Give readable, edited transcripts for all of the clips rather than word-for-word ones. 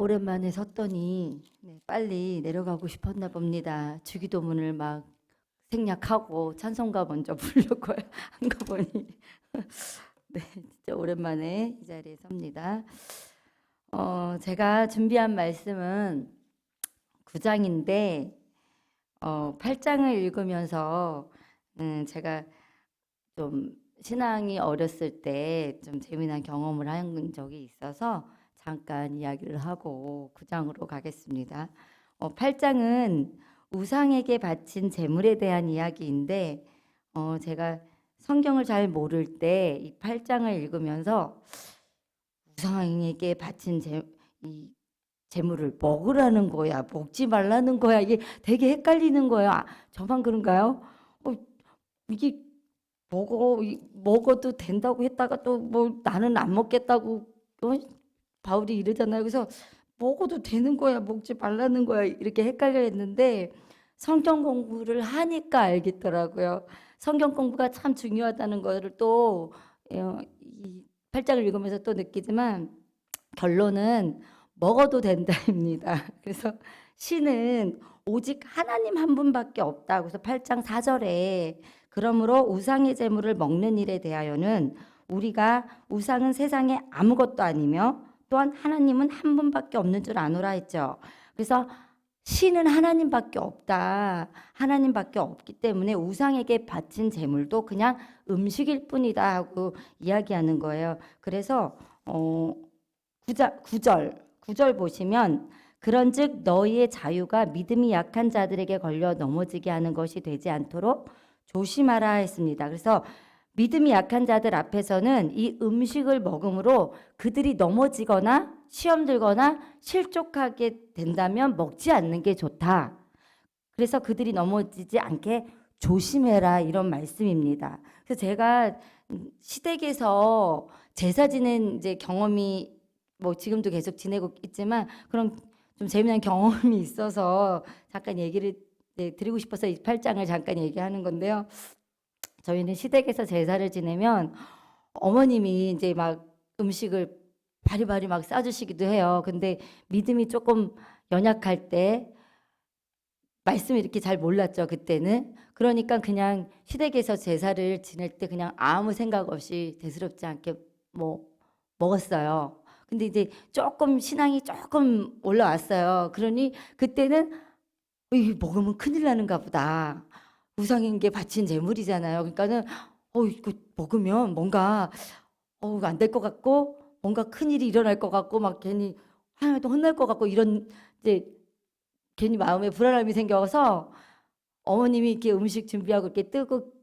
오랜만에 섰더니 빨리 내려가고 싶었나 봅니다. 주기도문을 막 생략하고 찬송가 먼저 부르려고 한 거 보니 네, 진짜 오랜만에 이 자리에 섭니다. 제가 준비한 말씀은 9장인데 8장을 읽으면서 제가 좀 신앙이 어렸을 때 좀 재미난 경험을 한 적이 있어서 잠깐 이야기를 하고 9장으로 가겠습니다. 8장은 우상에게 바친 제물에 대한 이야기인데 제가 성경을 잘 모를 때 이 8장을 읽으면서 우상에게 바친 이 제물을 먹으라는 거야, 먹지 말라는 거야, 이게 되게 헷갈리는 거야. 저만 그런가요? 어, 이게 먹어도 된다고 했다가 또 뭐 나는 안 먹겠다고 바울이 이러잖아요. 그래서 먹어도 되는 거야, 먹지 말라는 거야, 이렇게 헷갈려 했는데 성경 공부를 하니까 알겠더라고요. 성경 공부가 참 중요하다는 거를 또 이 8장을 읽으면서 또 느끼지만 결론은 먹어도 된다입니다. 그래서 신은 오직 하나님 한 분밖에 없다. 그래서 8장 4절에 그러므로 우상의 제물을 먹는 일에 대하여는 우리가 우상은 세상에 아무것도 아니며 또한 하나님은 한 분밖에 없는 줄 아노라 했죠. 그래서 신은 하나님밖에 없다. 하나님밖에 없기 때문에 우상에게 바친 제물도 그냥 음식일 뿐이다 하고 이야기하는 거예요. 그래서 9절 보시면 그런즉 너희의 자유가 믿음이 약한 자들에게 걸려 넘어지게 하는 것이 되지 않도록 조심하라 했습니다. 그래서 믿음이 약한 자들 앞에서는 이 음식을 먹음으로 그들이 넘어지거나 시험 들거나 실족하게 된다면 먹지 않는 게 좋다. 그래서 그들이 넘어지지 않게 조심해라 이런 말씀입니다. 그래서 제가 시댁에서 제사 지낸 이제 경험이 뭐 지금도 계속 지내고 있지만 그런 좀 재미난 경험이 있어서 잠깐 얘기를 드리고 싶어서 이 8장을 잠깐 얘기하는 건데요. 저희는 시댁에서 제사를 지내면 어머님이 이제 막 음식을 바리바리 막 싸주시기도 해요. 근데 믿음이 조금 연약할 때 말씀을 이렇게 잘 몰랐죠, 그때는. 그러니까 그냥 시댁에서 제사를 지낼 때 그냥 아무 생각 없이 대수롭지 않게 뭐 먹었어요. 근데 이제 조금 신앙이 조금 올라왔어요. 그러니 그때는 이 먹으면 큰일 나는가 보다. 우상인 게 바친 제물이잖아요. 그러니까는 이거 먹으면 뭔가 안 될 것 같고 뭔가 큰일이 일어날 것 같고 막 괜히 하나님도 혼날 것 같고 이런 이제 괜히 마음에 불안함이 생겨서 어머님이 이렇게 음식 준비하고 이렇게 뜨고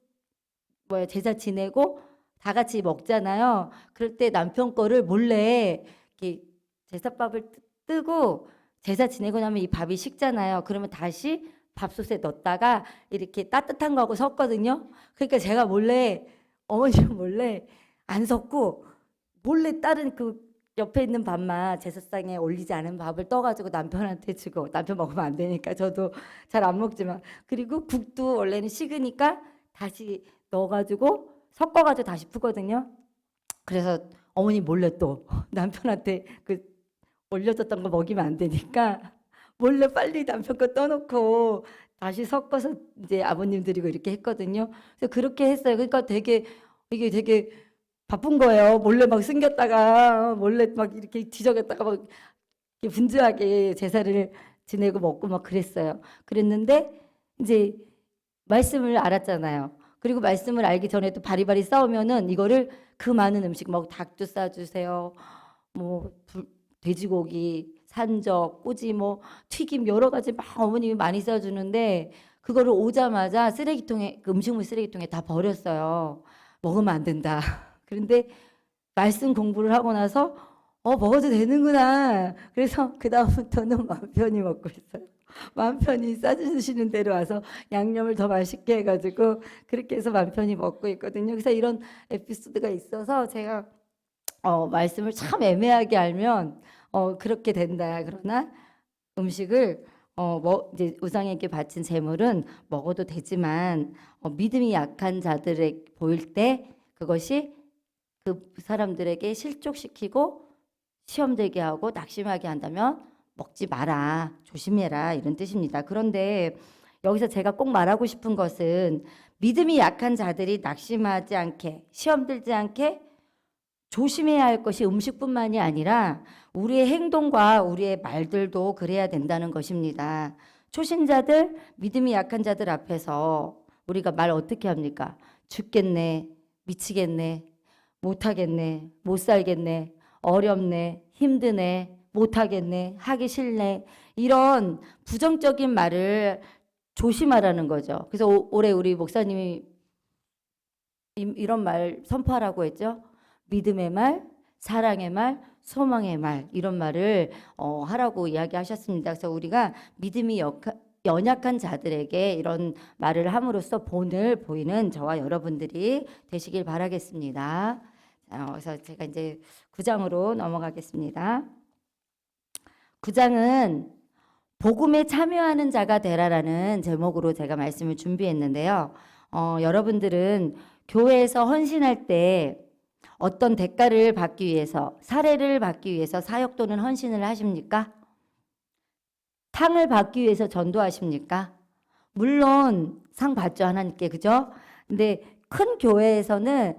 뭐야 제사 지내고 다 같이 먹잖아요. 그럴 때 남편 거를 몰래 이렇게 제사밥을 뜨고 제사 지내고 나면 이 밥이 식잖아요. 그러면 다시 밥솥에 넣었다가 이렇게 따뜻한 거하고 섞거든요. 그러니까 제가 몰래 어머님 몰래 안 섞고 몰래 다른 그 옆에 있는 밥만 제사상에 올리지 않은 밥을 떠가지고 남편한테 주고 남편 먹으면 안 되니까 저도 잘 안 먹지만 그리고 국도 원래는 식으니까 다시 넣어가지고 섞어가지고 다시 푸거든요. 그래서 어머니 몰래 또 남편한테 그 올려졌던 거 먹이면 안 되니까 몰래 빨리 남편 거 떠놓고 다시 섞어서 이제 아버님 드리고 이렇게 했거든요. 그래서 그렇게 했어요. 그러니까 이게 되게 바쁜 거예요. 몰래 막 숨겼다가 몰래 막 이렇게 뒤적였다가 막 이렇게 분주하게 제사를 지내고 먹고 막 그랬어요. 그랬는데 이제 말씀을 알았잖아요. 그리고 말씀을 알기 전에도 바리바리 싸우면은 이거를 그 많은 음식 뭐 닭도 싸주세요. 뭐 돼지고기, 산적, 꼬지 뭐 튀김 여러 가지 막 어머님이 많이 싸주는데 그거를 오자마자 쓰레기통에 그 음식물 쓰레기통에 다 버렸어요. 먹으면 안 된다. 그런데 말씀 공부를 하고 나서 먹어도 되는구나. 그래서 그 다음부터는 마음 편히 먹고 있어요. 마음 편히 싸주시는 대로 와서 양념을 더 맛있게 해가지고 그렇게 해서 마음 편히 먹고 있거든요. 그래서 이런 에피소드가 있어서 제가 말씀을 참 애매하게 알면 그렇게 된다. 그러나 음식을 뭐 이제 우상에게 바친 제물은 먹어도 되지만 믿음이 약한 자들에 보일 때 그것이 그 사람들에게 실족시키고 시험 들게 하고 낙심하게 한다면 먹지 마라, 조심해라 이런 뜻입니다. 그런데 여기서 제가 꼭 말하고 싶은 것은 믿음이 약한 자들이 낙심하지 않게 시험 들지 않게 조심해야 할 것이 음식뿐만이 아니라 우리의 행동과 우리의 말들도 그래야 된다는 것입니다. 초신자들, 믿음이 약한 자들 앞에서 우리가 말 어떻게 합니까? 죽겠네, 미치겠네, 못하겠네, 못 살겠네, 어렵네, 힘드네, 못하겠네, 하기 싫네 이런 부정적인 말을 조심하라는 거죠. 그래서 올해 우리 목사님이 이런 말 선포하라고 했죠. 믿음의 말, 사랑의 말, 소망의 말 이런 말을 하라고 이야기하셨습니다. 그래서 우리가 믿음이 연약한 자들에게 이런 말을 함으로써 본을 보이는 저와 여러분들이 되시길 바라겠습니다. 그래서 제가 이제 9장으로 넘어가겠습니다. 9장은 복음에 참여하는 자가 되라라는 제목으로 제가 말씀을 준비했는데요. 여러분들은 교회에서 헌신할 때 어떤 대가를 받기 위해서, 사례를 받기 위해서 사역 또는 헌신을 하십니까? 상을 받기 위해서 전도하십니까? 물론 상 받죠, 하나님께. 그죠? 근데 큰 교회에서는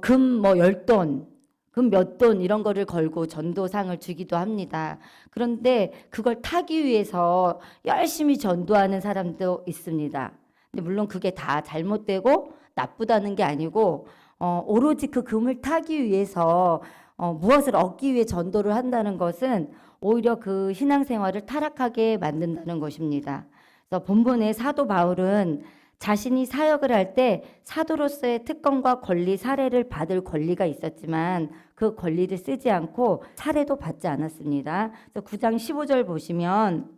금 뭐 10돈, 금 몇 돈 이런 거를 걸고 전도상을 주기도 합니다. 그런데 그걸 타기 위해서 열심히 전도하는 사람도 있습니다. 근데 물론 그게 다 잘못되고 나쁘다는 게 아니고 오로지 그 금을 타기 위해서 무엇을 얻기 위해 전도를 한다는 것은 오히려 그 신앙생활을 타락하게 만든다는 것입니다. 그래서 본문의 사도 바울은 자신이 사역을 할 때 사도로서의 특권과 권리, 사례를 받을 권리가 있었지만 그 권리를 쓰지 않고 사례도 받지 않았습니다. 그래서 9장 15절 보시면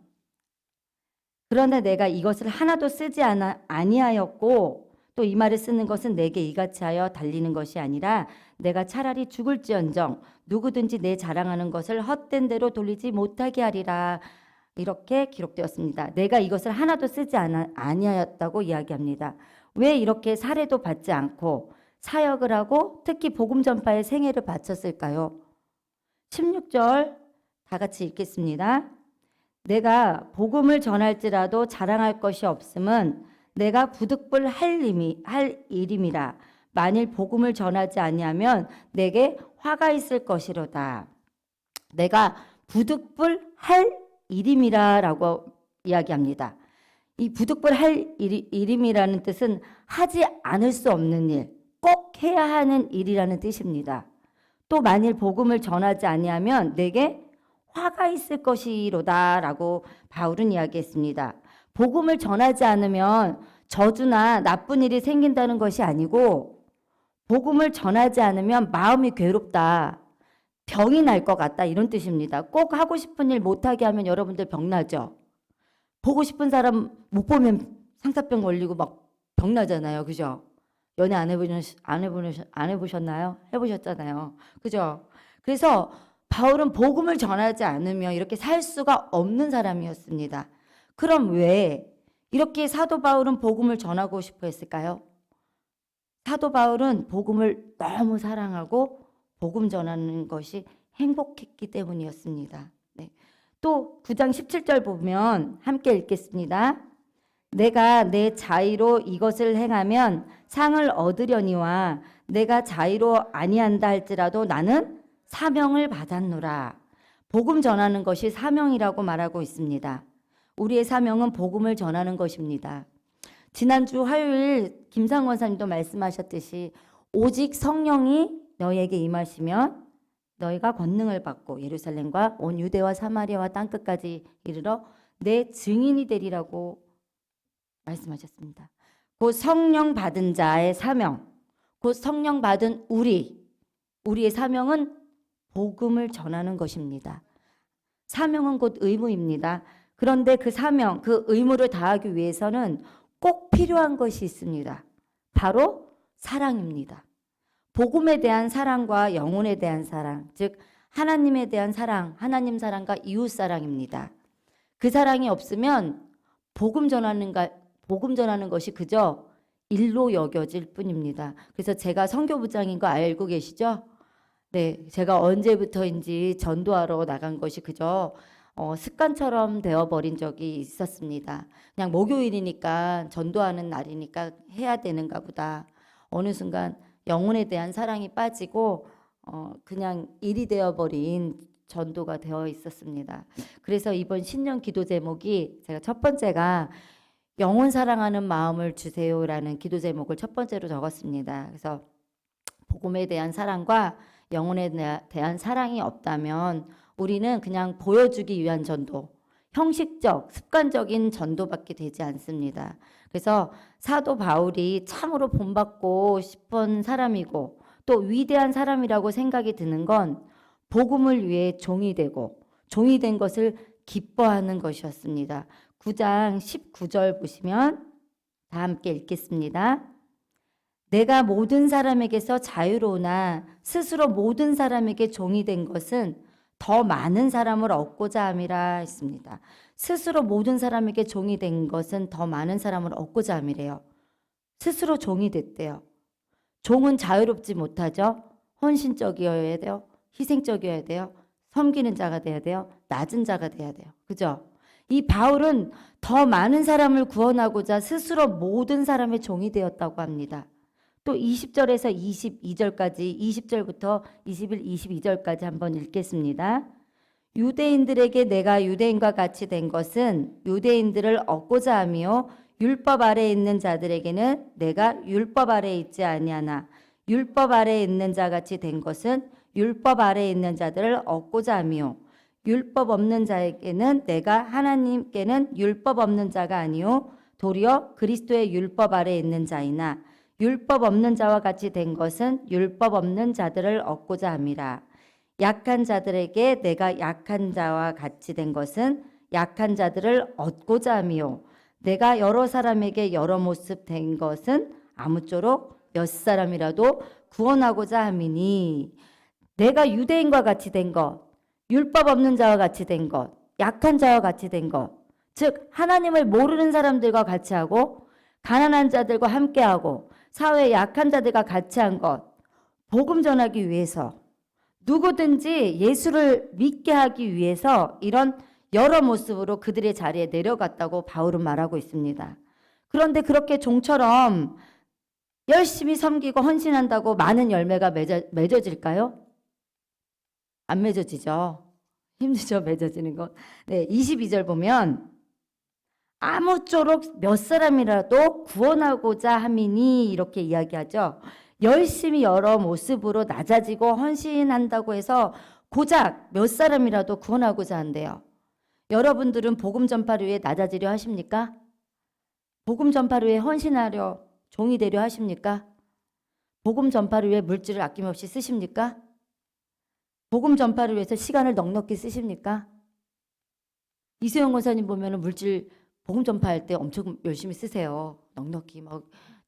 그러나 내가 이것을 하나도 쓰지 아니하였고 또 이 말을 쓰는 것은 내게 이같이 하여 달리는 것이 아니라 내가 차라리 죽을지언정 누구든지 내 자랑하는 것을 헛된 대로 돌리지 못하게 하리라. 이렇게 기록되었습니다. 내가 이것을 하나도 쓰지 아니하였다고 이야기합니다. 왜 이렇게 사례도 받지 않고 사역을 하고 특히 복음 전파에 생애를 바쳤을까요? 16절 다 같이 읽겠습니다. 내가 복음을 전할지라도 자랑할 것이 없음은 내가 부득불 할 일임이라. 만일 복음을 전하지 아니하면 내게 화가 있을 것이로다. 내가 부득불 할 일임이라라고 이야기합니다. 이 부득불 할 일임이라는 뜻은 하지 않을 수 없는 일, 꼭 해야 하는 일이라는 뜻입니다. 또 만일 복음을 전하지 아니하면 내게 화가 있을 것이로다라고 바울은 이야기했습니다. 복음을 전하지 않으면 저주나 나쁜 일이 생긴다는 것이 아니고 복음을 전하지 않으면 마음이 괴롭다. 병이 날 것 같다 이런 뜻입니다. 꼭 하고 싶은 일 못하게 하면 여러분들 병나죠. 보고 싶은 사람 못 보면 상사병 걸리고 막 병나잖아요. 그죠? 연애 안 해보셨나요? 해보셨잖아요. 그죠? 그래서 바울은 복음을 전하지 않으면 이렇게 살 수가 없는 사람이었습니다. 그럼 왜 이렇게 사도 바울은 복음을 전하고 싶어 했을까요? 사도 바울은 복음을 너무 사랑하고 복음 전하는 것이 행복했기 때문이었습니다. 네. 또 9장 17절 보면 함께 읽겠습니다. 내가 내 자의로 이것을 행하면 상을 얻으려니와 내가 자의로 아니한다 할지라도 나는 사명을 받았노라. 복음 전하는 것이 사명이라고 말하고 있습니다. 우리의 사명은 복음을 전하는 것입니다. 지난주 화요일 김상원 사님도 말씀하셨듯이 오직 성령이 너희에게 임하시면 너희가 권능을 받고 예루살렘과 온 유대와 사마리아와 땅끝까지 이르러 내 증인이 되리라고 말씀하셨습니다. 곧 성령 받은 자의 사명, 곧 성령 받은 우리의 사명은 복음을 전하는 것입니다. 사명은 곧 의무입니다. 그런데 그 사명, 그 의무를 다하기 위해서는 꼭 필요한 것이 있습니다. 바로 사랑입니다. 복음에 대한 사랑과 영혼에 대한 사랑, 즉 하나님에 대한 사랑, 하나님 사랑과 이웃 사랑입니다. 그 사랑이 없으면 복음 전하는 것이 그저 일로 여겨질 뿐입니다. 그래서 제가 선교부장인 거 알고 계시죠? 네, 제가 언제부터인지 전도하러 나간 것이 그저 습관처럼 되어버린 적이 있었습니다. 그냥 목요일이니까 전도하는 날이니까 해야 되는가 보다. 어느 순간 영혼에 대한 사랑이 빠지고 그냥 일이 되어버린 전도가 되어 있었습니다. 그래서 이번 신년 기도 제목이 제가 첫 번째가 영혼 사랑하는 마음을 주세요라는 기도 제목을 첫 번째로 적었습니다. 그래서 복음에 대한 사랑과 영혼에 대한 사랑이 없다면 우리는 그냥 보여주기 위한 전도, 형식적, 습관적인 전도밖에 되지 않습니다. 그래서 사도 바울이 참으로 본받고 싶은 사람이고 또 위대한 사람이라고 생각이 드는 건 복음을 위해 종이 되고 종이 된 것을 기뻐하는 것이었습니다. 9장 19절 보시면 다 함께 읽겠습니다. 내가 모든 사람에게서 자유로우나 스스로 모든 사람에게 종이 된 것은 더 많은 사람을 얻고자 함이라 했습니다. 스스로 모든 사람에게 종이 된 것은 더 많은 사람을 얻고자 함이래요. 스스로 종이 됐대요. 종은 자유롭지 못하죠. 헌신적이어야 돼요. 희생적이어야 돼요. 섬기는 자가 돼야 돼요. 낮은 자가 돼야 돼요. 그죠? 이 바울은 더 많은 사람을 구원하고자 스스로 모든 사람의 종이 되었다고 합니다. 또 20절에서 22절까지 20절부터 21, 22절까지 한번 읽겠습니다. 유대인들에게 내가 유대인과 같이 된 것은 유대인들을 얻고자 하며 율법 아래에 있는 자들에게는 내가 율법 아래에 있지 아니하나 율법 아래에 있는 자같이 된 것은 율법 아래에 있는 자들을 얻고자 하며 율법 없는 자에게는 내가 하나님께는 율법 없는 자가 아니요 도리어 그리스도의 율법 아래에 있는 자이나 율법 없는 자와 같이 된 것은 율법 없는 자들을 얻고자 함이라. 약한 자들에게 내가 약한 자와 같이 된 것은 약한 자들을 얻고자 함이요 내가 여러 사람에게 여러 모습 된 것은 아무쪼록 몇 사람이라도 구원하고자 함이니 내가 유대인과 같이 된 것, 율법 없는 자와 같이 된 것, 약한 자와 같이 된 것, 즉 하나님을 모르는 사람들과 같이 하고 가난한 자들과 함께하고 사회의 약한 자들과 같이 한 것, 복음 전하기 위해서 누구든지 예수를 믿게 하기 위해서 이런 여러 모습으로 그들의 자리에 내려갔다고 바울은 말하고 있습니다. 그런데 그렇게 종처럼 열심히 섬기고 헌신한다고 많은 열매가 맺어질까요? 안 맺어지죠. 힘들죠, 맺어지는 것. 네, 22절 보면 아무쪼록 몇 사람이라도 구원하고자 함이니 이렇게 이야기하죠. 열심히 여러 모습으로 낮아지고 헌신한다고 해서 고작 몇 사람이라도 구원하고자 한대요. 여러분들은 복음 전파를 위해 낮아지려 하십니까? 복음 전파를 위해 헌신하려 종이 되려 하십니까? 복음 전파를 위해 물질을 아낌없이 쓰십니까? 복음 전파를 위해서 시간을 넉넉히 쓰십니까? 이수영 권사님 보면은 물질 복음 전파할 때 엄청 열심히 쓰세요. 넉넉히 막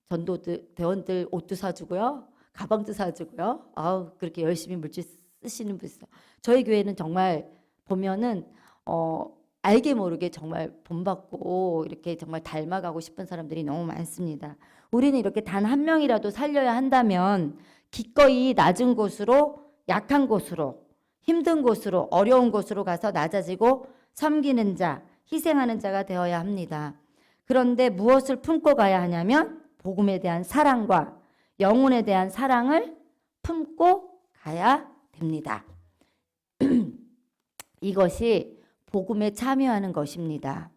전도들 대원들 옷도 사주고요, 가방도 사주고요. 아우 그렇게 열심히 물질 쓰시는 분 있어요. 저희 교회는 정말 보면은 알게 모르게 정말 본받고 이렇게 정말 닮아가고 싶은 사람들이 너무 많습니다. 우리는 이렇게 단 한 명이라도 살려야 한다면 기꺼이 낮은 곳으로, 약한 곳으로, 힘든 곳으로, 어려운 곳으로 가서 낮아지고 섬기는 자, 희생하는 자가 되어야 합니다. 그런데 무엇을 품고 가야 하냐면 복음에 대한 사랑과 영혼에 대한 사랑을 품고 가야 됩니다. 이것이 복음에 참여하는 것입니다.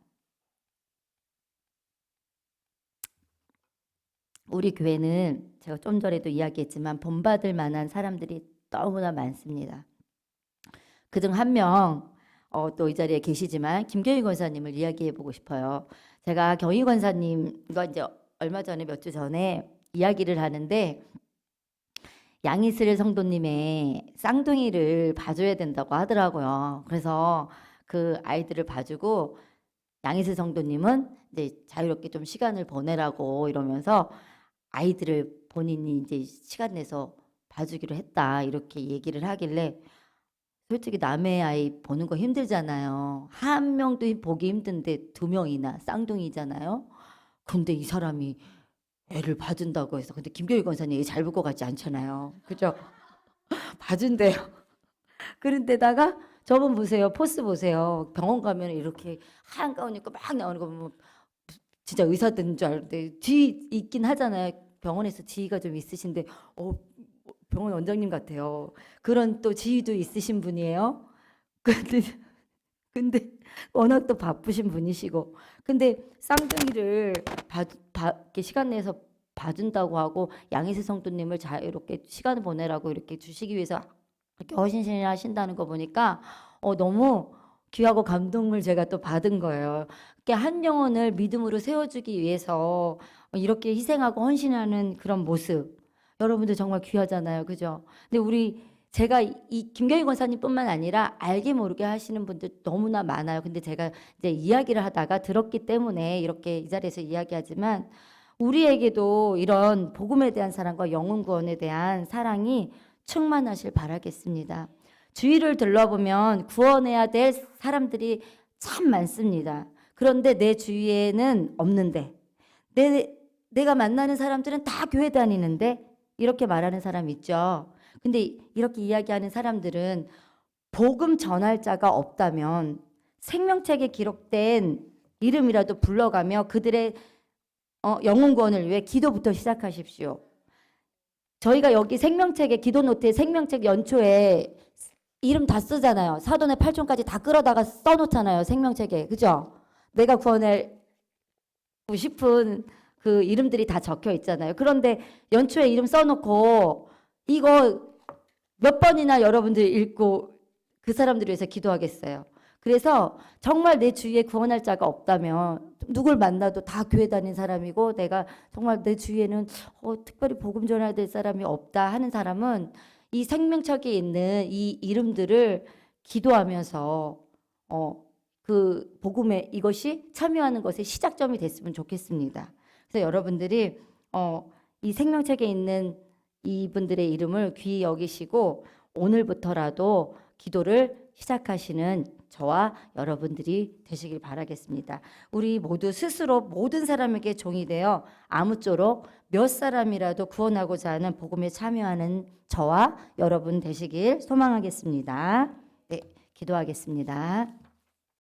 우리 교회는 제가 좀 전에도 이야기했지만 본받을 만한 사람들이 너무나 많습니다. 그중 한 명 또 이 자리에 계시지만 김경희 권사님을 이야기해 보고 싶어요. 제가 경희 권사님과 이제 얼마 전에 몇 주 전에 이야기를 하는데 양이슬 성도님의 쌍둥이를 봐줘야 된다고 하더라고요. 그래서 그 아이들을 봐주고 양이슬 성도님은 이제 자유롭게 좀 시간을 보내라고 이러면서 아이들을 본인이 이제 시간 내서 봐주기로 했다 이렇게 얘기를 하길래 솔직히 남의 아이 보는 거 힘들잖아요. 한 명도 보기 힘든데 두 명이나 쌍둥이잖아요. 근데 이 사람이 애를 봐준다고 해서 근데 김교희 권사님 애 잘 볼 것 같지 않잖아요. 그죠? 봐준대요. 그런데다가 저분 보세요. 포스 보세요. 병원 가면 이렇게 하얀 가운 입고 막 나오는 거 보면 진짜 의사들인 줄 알았는데 뒤 있긴 하잖아요. 병원에서 지위가 좀 있으신데 병원 원장님 같아요. 그런 또 지위도 있으신 분이에요. 근데 근데 워낙 또 바쁘신 분이시고 근데 쌍둥이를 이렇게 시간 내서 봐준다고 하고 양희세 성도님을 자유롭게 시간을 보내라고 이렇게 주시기 위해서 이렇게 허신신을 하신다는 거 보니까 너무 귀하고 감동을 제가 또 받은 거예요. 이렇게 한 영혼을 믿음으로 세워주기 위해서 이렇게 희생하고 헌신하는 그런 모습 여러분들 정말 귀하잖아요, 그죠? 근데 제가 이 김경희 권사님뿐만 아니라 알게 모르게 하시는 분들 너무나 많아요. 근데 제가 이제 이야기를 하다가 들었기 때문에 이렇게 이 자리에서 이야기하지만 우리에게도 이런 복음에 대한 사랑과 영혼 구원에 대한 사랑이 충만하실 바라겠습니다. 주위를 둘러보면 구원해야 될 사람들이 참 많습니다. 그런데 내 주위에는 없는데 내가 만나는 사람들은 다 교회 다니는데 이렇게 말하는 사람 있죠. 근데 이렇게 이야기하는 사람들은 복음 전할 자가 없다면 생명책에 기록된 이름이라도 불러가며 그들의 영혼 구원을 위해 기도부터 시작하십시오. 저희가 여기 생명책에 기도 노트에 생명책 연초에 이름 다 쓰잖아요. 사돈의 8종까지 다 끌어다가 써놓잖아요. 생명책에. 그죠? 내가 구원하고 싶은 그 이름들이 다 적혀 있잖아요. 그런데 연초에 이름 써놓고 이거 몇 번이나 여러분들이 읽고 그 사람들을 위해서 기도하겠어요. 그래서 정말 내 주위에 구원할 자가 없다면 누굴 만나도 다 교회 다닌 사람이고 내가 정말 내 주위에는 특별히 복음 전해야 될 사람이 없다 하는 사람은 이 생명책에 있는 이 이름들을 기도하면서 그 복음에 이것이 참여하는 것의 시작점이 됐으면 좋겠습니다. 그래서 여러분들이 이 생명책에 있는 이분들의 이름을 귀히 여기시고 오늘부터라도 기도를 시작하시는 저와 여러분들이 되시길 바라겠습니다. 우리 모두 스스로 모든 사람에게 종이 되어 아무쪼록 몇 사람이라도 구원하고자 하는 복음에 참여하는 저와 여러분 되시길 소망하겠습니다. 네, 기도하겠습니다.